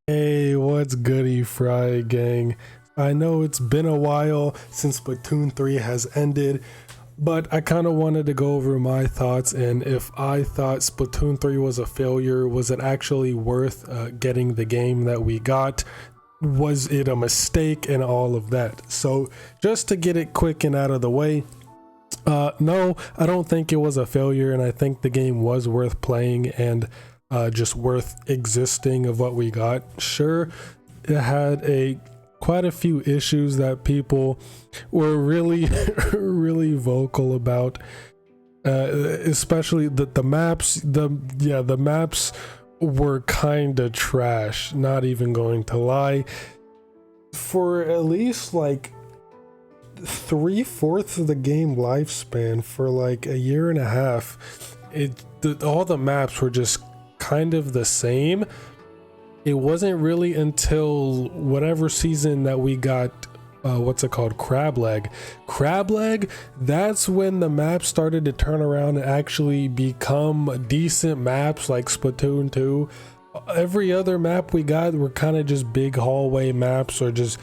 Hey, what's goody, Frye gang? I know it's been a while since Splatoon 3 has ended, but I kind of wanted to go over my thoughts and if I thought Splatoon 3 was a failure. Was it actually worth getting the game that we got? Was it a mistake and all of that? So just to get it quick and out of the way, no, I don't think it was a failure, and I think the game was worth playing and just worth existing of what we got. Sure, it had quite a few issues that people were really really vocal about, especially the maps. The maps were kind of trash, not even going to lie. For at least like 3/4 of the game lifespan, for like a year and a half, all the maps were just kind of the same. It wasn't really until whatever season that we got what's it called, crab leg, that's when the map started to turn around and actually become decent maps like Splatoon 2. Every other map we got were kind of just big hallway maps, or just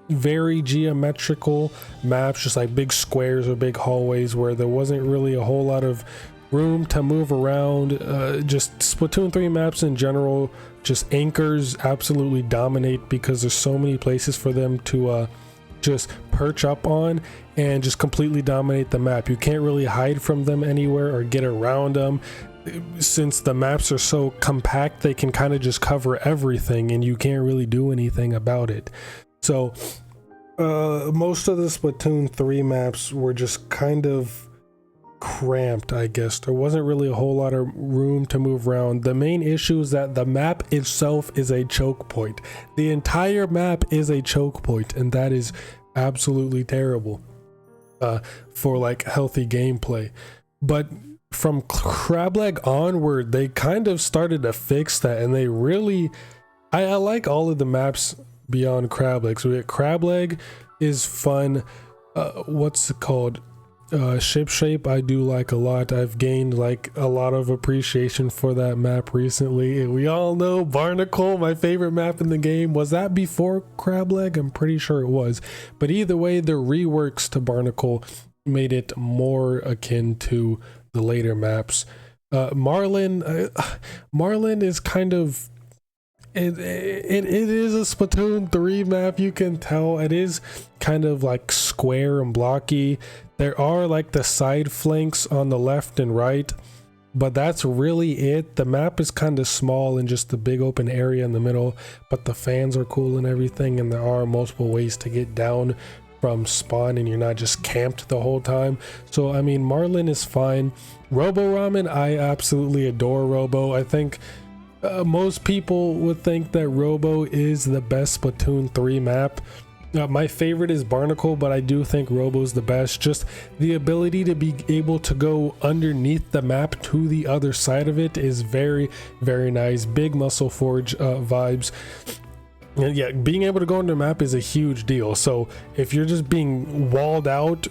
very geometrical maps, just like big squares or big hallways where there wasn't really a whole lot of room to move around. Just Splatoon 3 maps in general, just anchors absolutely dominate because there's so many places for them to just perch up on and just completely dominate the map. You can't really hide from them anywhere or get around them. Since the maps are so compact, they can kind of just cover everything and you can't really do anything about it. So most of the Splatoon 3 maps were just kind of cramped, I guess. There wasn't really a whole lot of room to move around. The main issue is that the map itself is a choke point. The entire map is a choke point, and that is absolutely terrible for like healthy gameplay. But from crab leg onward, they kind of started to fix that, and they really, I like all of the maps beyond crab leg. So we get crab leg is fun. What's it called? Ship shape I do like a lot. I've gained like a lot of appreciation for that map recently. And we all know Barnacle, my favorite map in the game. Was that before crab leg? I'm pretty sure it was, but either way, the reworks to Barnacle made it more akin to the later maps. Marlin is kind of, it is a Splatoon 3 map. You can tell it is kind of like square and blocky. There are like the side flanks on the left and right, but that's really it. The map is kind of small and just the big open area in the middle, but the fans are cool and everything, and there are multiple ways to get down from spawn and you're not just camped the whole time. So I mean, Marlin is fine. Robo Ramen, I absolutely adore Robo. I think most people would think that Robo is the best Splatoon 3 map. My favorite is Barnacle, but I do think Robo's the best. Just the ability to be able to go underneath the map to the other side of it is very, very nice. Big Muscle Forge vibes. And yeah, being able to go under the map is a huge deal. So if you're just being walled out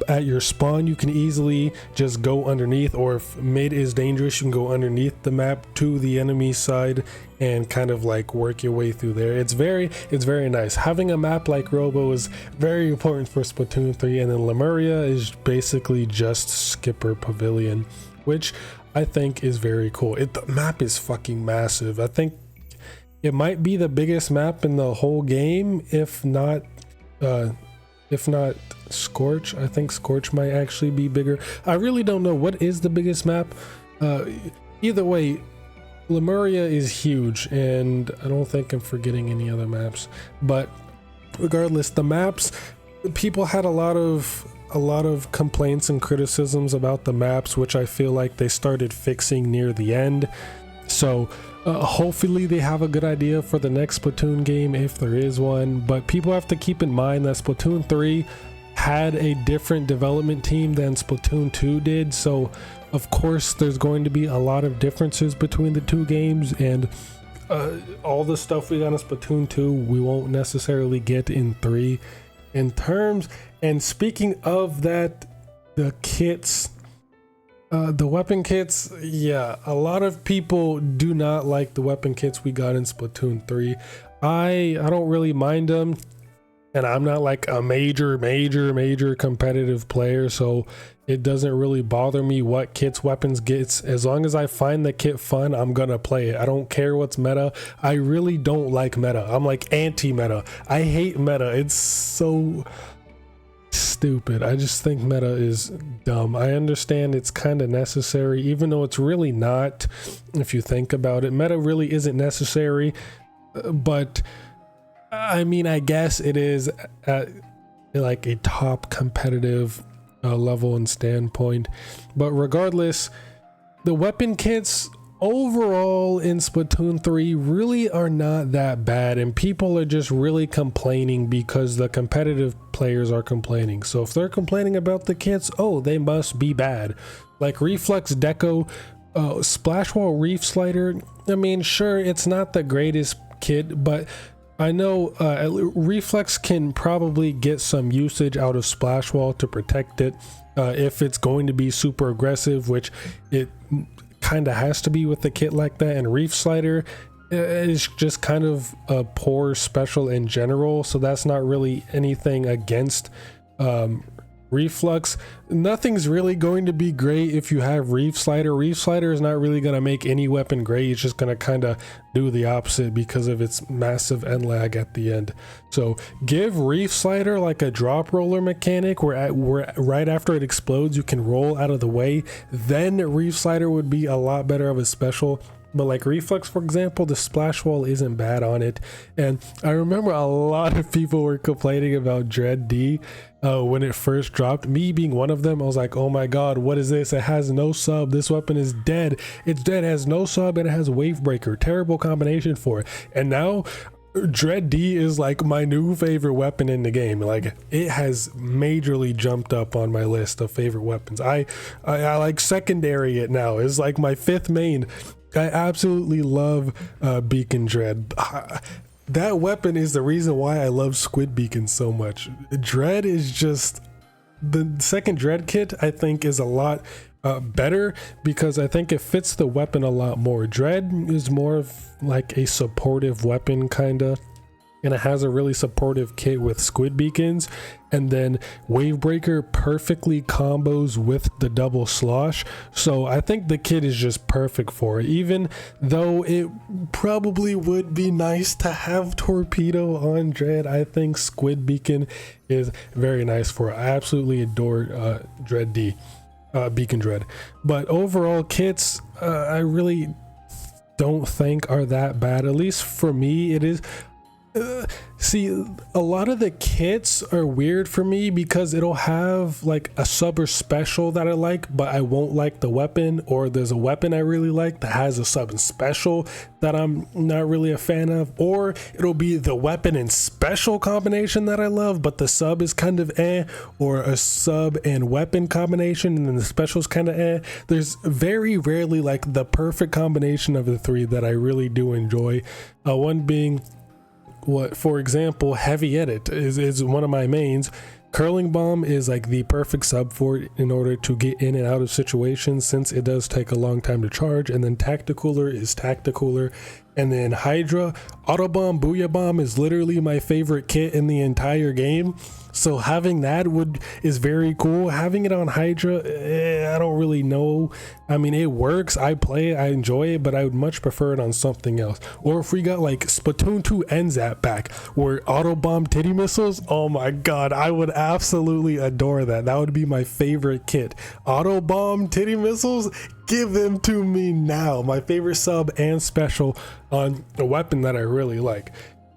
at your spawn, you can easily just go underneath, or if mid is dangerous, you can go underneath the map to the enemy side and kind of like work your way through there. It's very nice. Having a map like Robo is very important for Splatoon 3. And then Lemuria is basically just Skipper Pavilion, which I think is very cool. The map is fucking massive. I think it might be the biggest map in the whole game, if not Scorch. I think Scorch might actually be bigger. I really don't know what is the biggest map. Either way, Lemuria is huge, and I don't think I'm forgetting any other maps. But regardless, the maps, people had a lot of complaints and criticisms about the maps, which I feel like they started fixing near the end. So hopefully they have a good idea for the next Splatoon game, if there is one. But people have to keep in mind that Splatoon 3 had a different development team than Splatoon 2 did, so of course there's going to be a lot of differences between the two games, and all the stuff we got in Splatoon 2 we won't necessarily get in 3 in terms. And speaking of that, the kits, The weapon kits, yeah, a lot of people do not like the weapon kits we got in Splatoon 3. I don't really mind them, and I'm not like a major competitive player, so it doesn't really bother me what kits weapons gets. As long as I find the kit fun, I'm gonna play it. I don't care what's meta. I really don't like meta. I'm like anti-meta. I hate meta. It's so stupid. I just think meta is dumb. I understand it's kind of necessary, even though it's really not. If you think about it, meta really isn't necessary, but I mean, I guess it is at like a top competitive level and standpoint. But regardless, the weapon kits overall in Splatoon 3 really are not that bad, and people are just really complaining because the competitive players are complaining. So if they're complaining about the kits, oh, they must be bad. Like Reflex Deco, Splash Wall Reef Slider, I mean, sure, it's not the greatest kit, but I know Reflex can probably get some usage out of Splash Wall to protect it if it's going to be super aggressive, which it kind of has to be with the kit like that. And Reef Slider is just kind of a poor special in general, so that's not really anything against Reflux. Nothing's really going to be great if you have Reef Slider. Reef Slider is not really going to make any weapon great. It's just going to kind of do the opposite because of its massive end lag at the end. So give Reef Slider like a drop roller mechanic where right after it explodes you can roll out of the way. Then Reef Slider would be a lot better of a special. But like Reflex, for example, the splash wall isn't bad on it. And I remember a lot of people were complaining about Dread D when it first dropped. Me being one of them, I was like, oh my god, what is this? It has no sub. This weapon is dead. It's dead. It has no sub and it has Wave Breaker. Terrible combination for it. And now Dread D is like my new favorite weapon in the game. Like, it has majorly jumped up on my list of favorite weapons. I like secondary it now. It's like my 5th main. I absolutely love Beacon Dread. That weapon is the reason why I love Squid Beacon so much. Dread is just, the second Dread kit I think is a lot better because I think it fits the weapon a lot more. Dread is more of like a supportive weapon kinda, and it has a really supportive kit with Squid Beacons, and then Wave Breaker perfectly combos with the double slosh. So I think the kit is just perfect for it, even though it probably would be nice to have Torpedo on Dread. I think Squid Beacon is very nice for it. I absolutely adore Dread D, Beacon Dread. But overall kits, I really don't think are that bad. At least for me, it is. See, a lot of the kits are weird for me because it'll have like a sub or special that I like, but I won't like the weapon, or there's a weapon I really like that has a sub and special that I'm not really a fan of, or it'll be the weapon and special combination that I love, but the sub is kind of or a sub and weapon combination and then the special is kind of There's very rarely like the perfect combination of the three that I really do enjoy. One being, what, for example, Heavy Edit is one of my mains. Curling Bomb is like the perfect sub for it in order to get in and out of situations, since it does take a long time to charge. And then Tacticooler is Tacticooler. And then Hydra, Autobomb, Booyah Bomb is literally my favorite kit in the entire game. So having that is very cool. Having it on Hydra, I don't really know. I mean, it works. I play it, I enjoy it, but I would much prefer it on something else. Or if we got like Splatoon 2 NZAP back, where Autobomb titty missiles, oh my god, I would absolutely adore that. That would be my favorite kit. Autobomb titty missiles, give them to me now. My favorite sub and special on a weapon that I really like.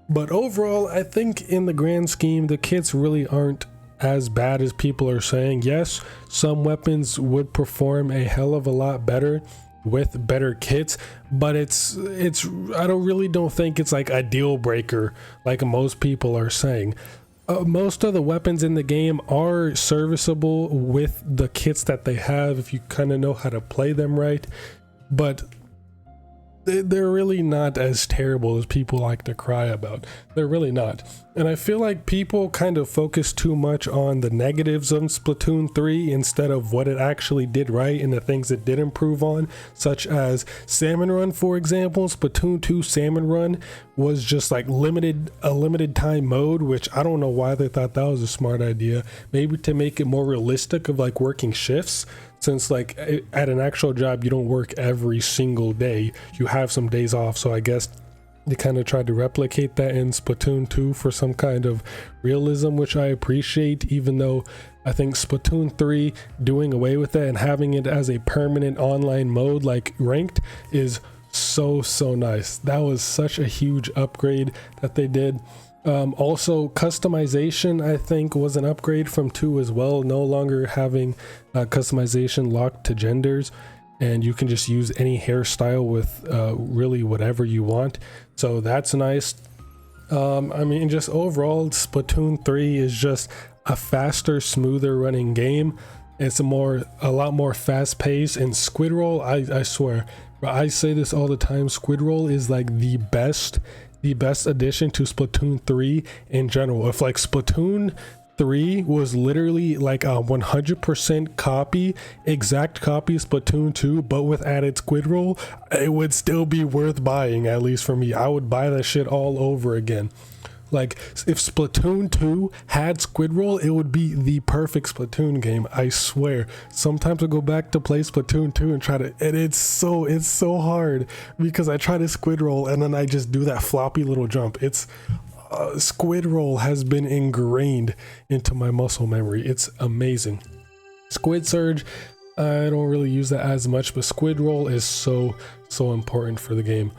But overall, I think in the grand scheme, the kits really aren't as bad as people are saying. Yes, some weapons would perform a hell of a lot better with better kits, but it's I don't think it's like a deal breaker like most people are saying. Most of the weapons in the game are serviceable with the kits that they have if you kind of know how to play them right. But they're really not as terrible as people like to cry about. They're really not. And I feel like people kind of focus too much on the negatives of Splatoon 3 instead of what it actually did right and the things it did improve on, such as Salmon Run, for example. Splatoon 2 Salmon Run was just like a limited time mode, which I don't know why they thought that was a smart idea. Maybe to make it more realistic of like working shifts, since like at an actual job you don't work every single day, you have some days off. So I guess they kind of tried to replicate that in Splatoon 2 for some kind of realism, which I appreciate, even though I think Splatoon 3 doing away with that and having it as a permanent online mode like ranked is so nice. That was such a huge upgrade that they did. Also, customization I think was an upgrade from 2 as well, no longer having customization locked to genders, and you can just use any hairstyle with really whatever you want, so that's nice. I mean, just overall Splatoon 3 is just a faster, smoother running game. It's a lot more fast paced, and Squid Roll, I swear, I say this all the time, Squid Roll is like the best addition to Splatoon 3 in general. If like Splatoon 3 was literally like a 100% exact copy of Splatoon 2 but with added Squid Roll, it would still be worth buying. At least for me, I would buy that shit all over again. Like, if Splatoon 2 had Squid Roll, it would be the perfect Splatoon game, I swear. Sometimes I go back to play Splatoon 2 and it's so hard because I try to Squid Roll and then I just do that floppy little jump. Squid Roll has been ingrained into my muscle memory. It's amazing. Squid Surge, I don't really use that as much, but Squid Roll is so important for the game.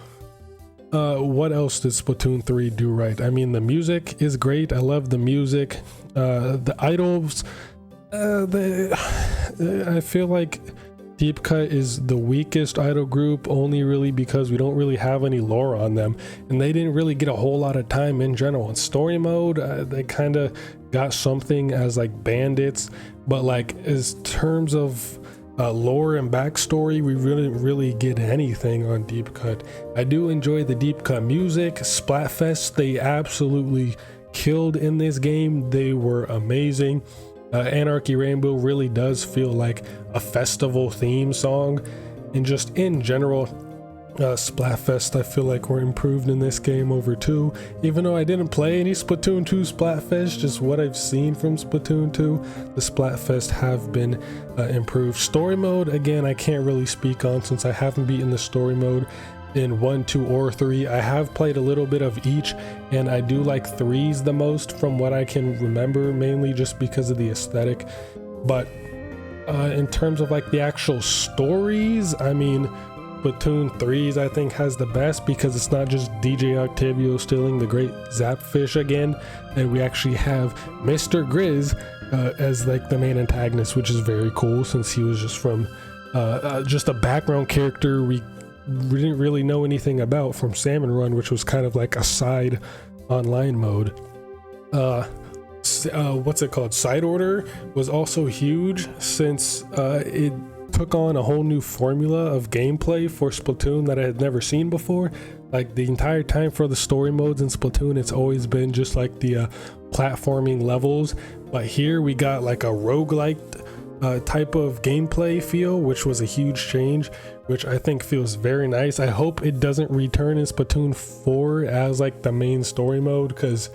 What else did Splatoon 3 do right? I mean, the music is great. I love the music. The idols, I feel like Deep Cut is the weakest idol group, only really because we don't really have any lore on them, and they didn't really get a whole lot of time in general. In story mode, they kind of got something as like bandits, but like as terms of lore and backstory, we really get anything on Deep Cut. I do enjoy the Deep Cut music. Splatfests, they absolutely killed in this game. They were amazing. Anarchy Rainbow really does feel like a festival theme song, and just in general, Splatfest I feel like were improved in this game over 2, even though I didn't play any Splatoon 2 Splatfest. Just what I've seen from Splatoon 2, the Splatfest have been improved. Story mode, again, I can't really speak on since I haven't beaten the story mode in 1, 2, or 3. I have played a little bit of each, and I do like 3s the most from what I can remember, mainly just because of the aesthetic. But in terms of like the actual stories, I mean, Splatoon 3's I think has the best, because it's not just DJ Octavio stealing the great Zapfish again, and we actually have Mr. Grizz as like the main antagonist, which is very cool since he was just from just a background character we didn't really know anything about from Salmon Run, which was kind of like a side online mode. What's it called? Side Order was also huge since it took on a whole new formula of gameplay for Splatoon that I had never seen before. Like the entire time for the story modes in Splatoon, it's always been just like the platforming levels, but here we got like a roguelike type of gameplay feel, which was a huge change, which I think feels very nice. I hope it doesn't return in Splatoon 4 as like the main story mode, because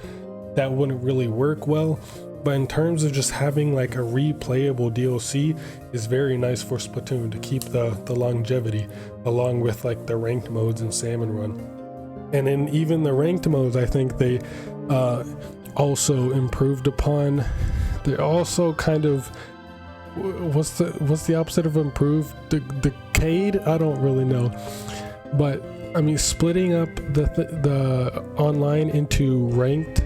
that wouldn't really work well. But in terms of just having like a replayable DLC is very nice for Splatoon to keep the longevity, along with like the ranked modes in Salmon Run. And in even the ranked modes, I think they also improved upon. They're also kind of, what's the opposite of improved? Decayed? I don't really know. But I mean, splitting up the online into ranked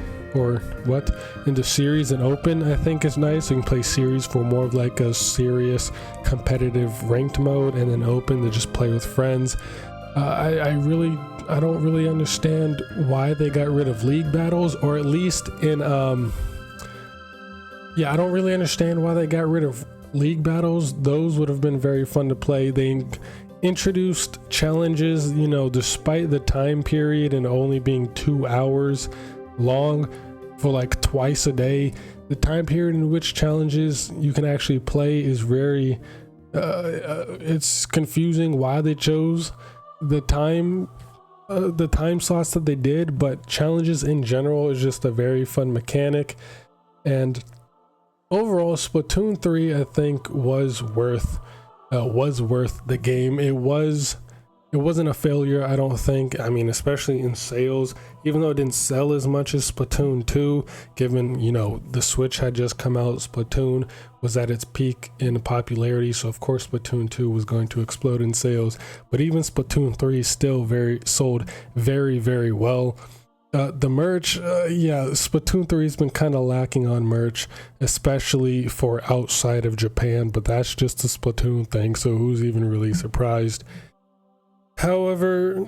into series and open, I think is nice. You can play series for more of like a serious competitive ranked mode, and then open to just play with friends. I don't really understand why they got rid of league battles, or at least in I don't really understand why they got rid of league battles. Those would have been very fun to play. They introduced challenges, you know, despite the time period and only being 2 hours long for like twice a day. The time period in which challenges you can actually play is very it's confusing why they chose the time slots that they did, but challenges in general is just a very fun mechanic. And overall, Splatoon 3 I think was worth the game. It wasn't a failure, I don't think. I mean, especially in sales, even though it didn't sell as much as Splatoon 2, given, you know, the Switch had just come out. Splatoon was at its peak in popularity, so of course Splatoon 2 was going to explode in sales. But even Splatoon 3 still sold very, very well. The merch, yeah, Splatoon 3 has been kind of lacking on merch, especially for outside of Japan, but that's just a Splatoon thing, so who's even really surprised? However,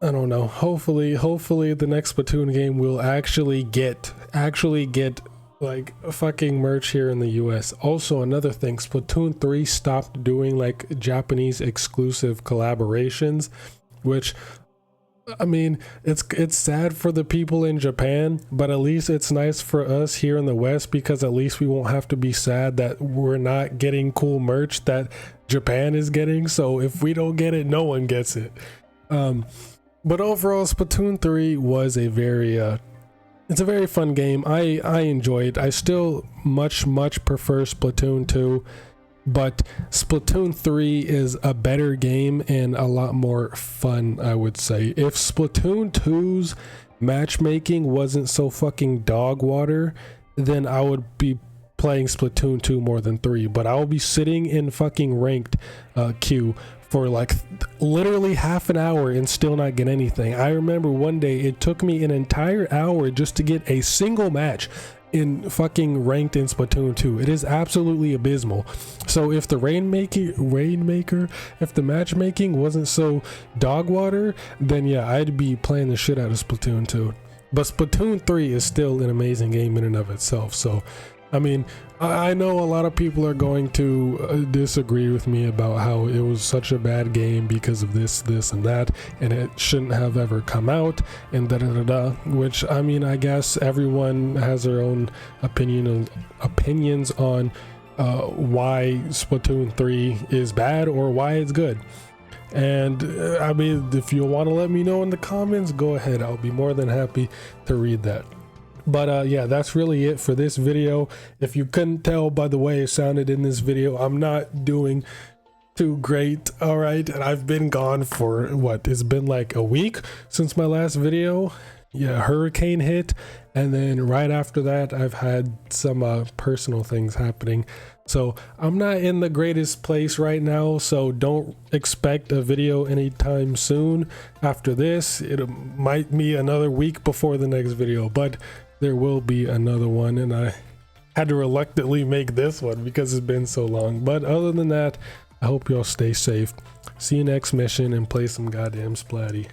I don't know, hopefully the next Splatoon game will actually get like fucking merch here in the US. Also, another thing, Splatoon 3 stopped doing like Japanese exclusive collaborations, which, I mean, it's sad for the people in Japan, but at least it's nice for us here in the West, because at least we won't have to be sad that we're not getting cool merch that Japan is getting. So if we don't get it, no one gets it. But overall, Splatoon 3 was a very it's a very fun game. I enjoy it. I still much prefer Splatoon 2, but Splatoon 3 is a better game and a lot more fun, I would say. If Splatoon 2's matchmaking wasn't so fucking dog water, then I would be playing Splatoon 2 more than 3, but I'll be sitting in fucking ranked queue for like literally half an hour and still not get anything. I remember one day it took me an entire hour just to get a single match in fucking ranked in Splatoon 2. It is absolutely abysmal. So if the if the matchmaking wasn't so dog water, then yeah, I'd be playing the shit out of Splatoon 2. But Splatoon 3 is still an amazing game in and of itself. So I mean, I know a lot of people are going to disagree with me about how it was such a bad game because of this and that, and it shouldn't have ever come out, and which, I mean, I guess everyone has their own opinions on why Splatoon 3 is bad or why it's good. And I mean, if you want to let me know in the comments, go ahead. I'll be more than happy to read that. But yeah, that's really it for this video. If you couldn't tell by the way it sounded in this video, I'm not doing too great, all right? And I've been gone for what, it's been like a week since my last video. Yeah, hurricane hit, and then right after that I've had some personal things happening, so I'm not in the greatest place right now. So don't expect a video anytime soon. After this, it might be another week before the next video, but there will be another one, and I had to reluctantly make this one because it's been so long. But other than that, I hope y'all stay safe. See you next mission and play some goddamn Splatty.